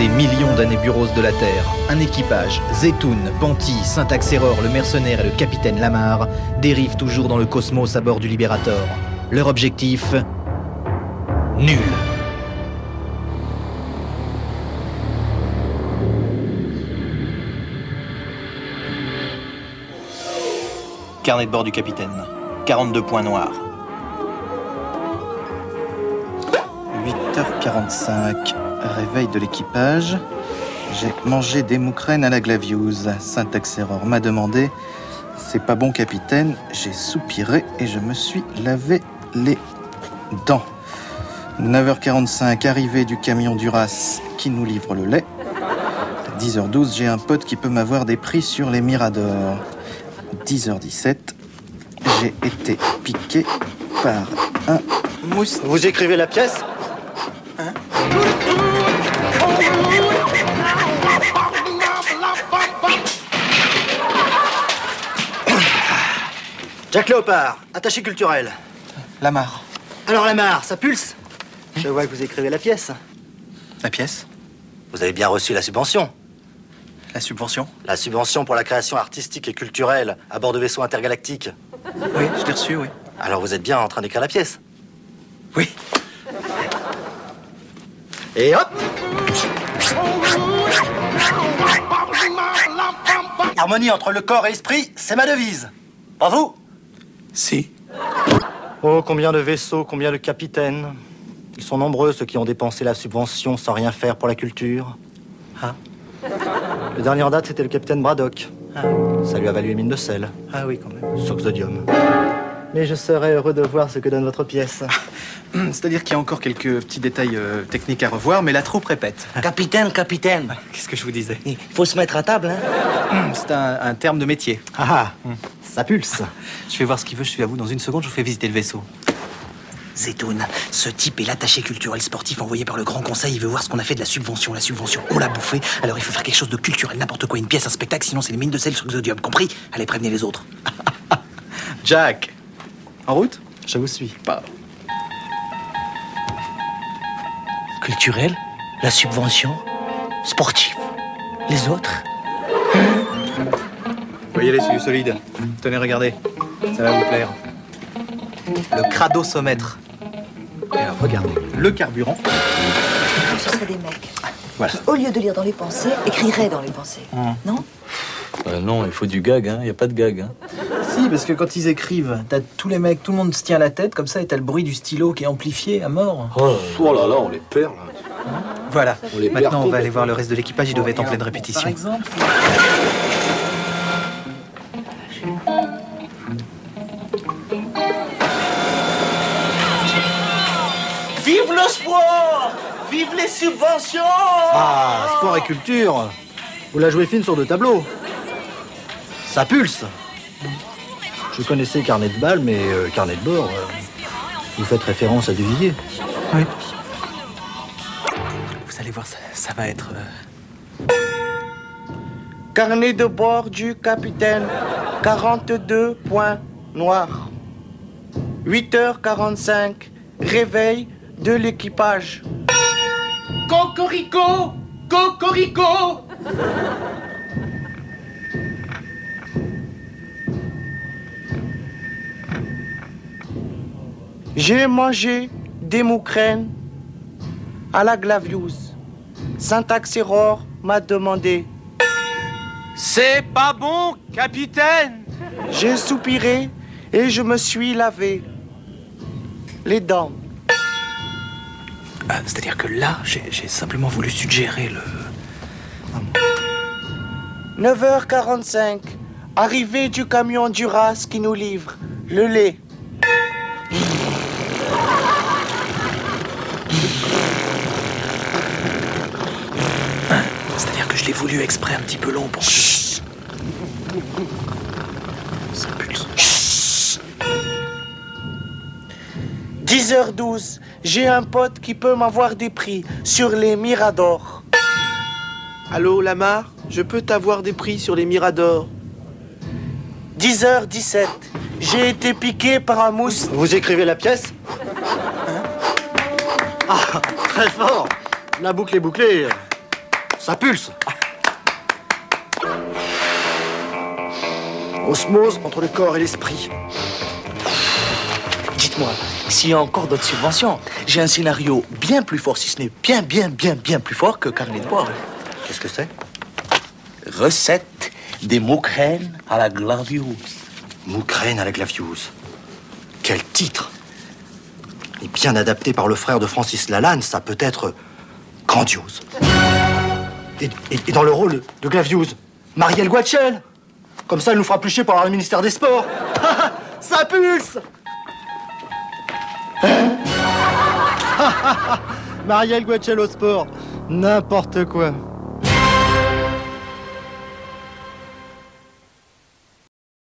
des millions d'années bureaux de la Terre, un équipage, Zetoun, Panty, Syntax-Error, le mercenaire et le capitaine Lamar, dérivent toujours dans le cosmos à bord du Liberator. Leur objectif... nul. Carnet de bord du capitaine. 42 points noirs. 8h45. Réveil de l'équipage. J'ai mangé des moukrènes à la Glavius. Syntax-Error m'a demandé. C'est pas bon, capitaine. J'ai soupiré et je me suis lavé les dents. 9h45. Arrivée du camion Duras qui nous livre le lait. 10h12. J'ai un pote qui peut m'avoir des prix sur les Miradors. 10h17, j'ai été piqué par un mousse. Vous écrivez la pièce? Hein? Jack Léopard, attaché culturel. Lamar. Alors Lamar, ça pulse? Je vois que vous écrivez la pièce. La pièce? Vous avez bien reçu la subvention. La subvention? La subvention pour la création artistique et culturelle à bord de vaisseaux intergalactiques. Oui, je l'ai reçu, oui. Alors vous êtes bien en train d'écrire la pièce? Oui. Et hop! Harmonie entre le corps et l'esprit, c'est ma devise. Pas vous? Si. Oh, combien de vaisseaux, combien de capitaines. Ils sont nombreux, ceux qui ont dépensé la subvention sans rien faire pour la culture. Ah. Le dernier en date, c'était le capitaine Braddock. Ah. Ça lui a valu une mine de sel. Ah oui, quand même. Soxodium. Mais je serais heureux de voir ce que donne votre pièce. C'est-à-dire qu'il y a encore quelques petits détails techniques à revoir, mais la troupe répète. Capitaine, capitaine. Qu'est-ce que je vous disais? Il faut se mettre à table, hein. C'est un terme de métier. Ah, ça pulse. Je vais voir ce qu'il veut, je suis à vous. Dans une seconde, je vous fais visiter le vaisseau. Zetoun, ce type est l'attaché culturel sportif envoyé par le Grand Conseil. Il veut voir ce qu'on a fait de la subvention. La subvention, on l'a bouffée. Alors il faut faire quelque chose de culturel, n'importe quoi, une pièce, un spectacle, sinon c'est les mines de sel sur Xodium. Compris? Allez, prévenez les autres. Jack, en route? Je vous suis. Pas. Culturel, la subvention, sportif. Les autres? Voyez les yeux solides. Tenez, regardez. Ça va vous plaire. Le cradosomètre. Et alors, regardez. Le carburant. Ce seraient des mecs Voilà. qui, au lieu de lire dans les pensées, écriraient dans les pensées. Non? Non, il faut du gag, hein. Il n'y a pas de gag, hein. Si, parce que quand ils écrivent, t'as tous les mecs, tout le monde se tient la tête comme ça et t'as le bruit du stylo qui est amplifié à mort. Oh là là, on les perd, là. Voilà. On les perd Maintenant, on va aller complètement. voir le reste de l'équipage. Il devait être en pleine répétition. Par exemple, Vive le sport! Vive les subventions! Ah, sport et culture. Vous la jouez fine sur deux tableaux. Ça pulse. Je connaissais carnet de balles, mais carnet de bord, vous faites référence à Duvillier. Oui. Vous allez voir, ça va être... Carnet de bord du capitaine, 42 points noirs. 8h45, réveil de l'équipage. Cocorico! Cocorico! J'ai mangé des moukrènes à la Glavius. Syntax-Error m'a demandé. C'est pas bon, capitaine! J'ai soupiré et je me suis lavé les dents. C'est-à-dire que là, j'ai simplement voulu suggérer le... 9h45, arrivée du camion Duras qui nous livre le lait. C'est-à-dire que je l'ai voulu exprès un petit peu long pour que... Ça pulse. 10h12, j'ai un pote qui peut m'avoir des prix sur les Miradors. Allô, Lamar? Je peux t'avoir des prix sur les Miradors. 10h17, j'ai été piqué par un mousse. Vous écrivez la pièce? Ah, très fort. La boucle est bouclée. Ça pulse. Osmose entre le corps et l'esprit. Dites-moi, s'il y a encore d'autres subventions, j'ai un scénario bien plus fort, si ce n'est bien plus fort que Carnet de bord. Qu'est-ce que c'est? Recette des moukrènes à la glaviouse. Moukrène à la glaviouse. Quel titre! Et bien adapté par le frère de Francis Lalanne, ça peut être grandiose. Et dans le rôle de Glaviouse, Marielle Guachel. Comme ça, elle nous fera plus chier pour avoir le ministère des Sports. Ça pulse! Marielle Guachel au sport. N'importe quoi.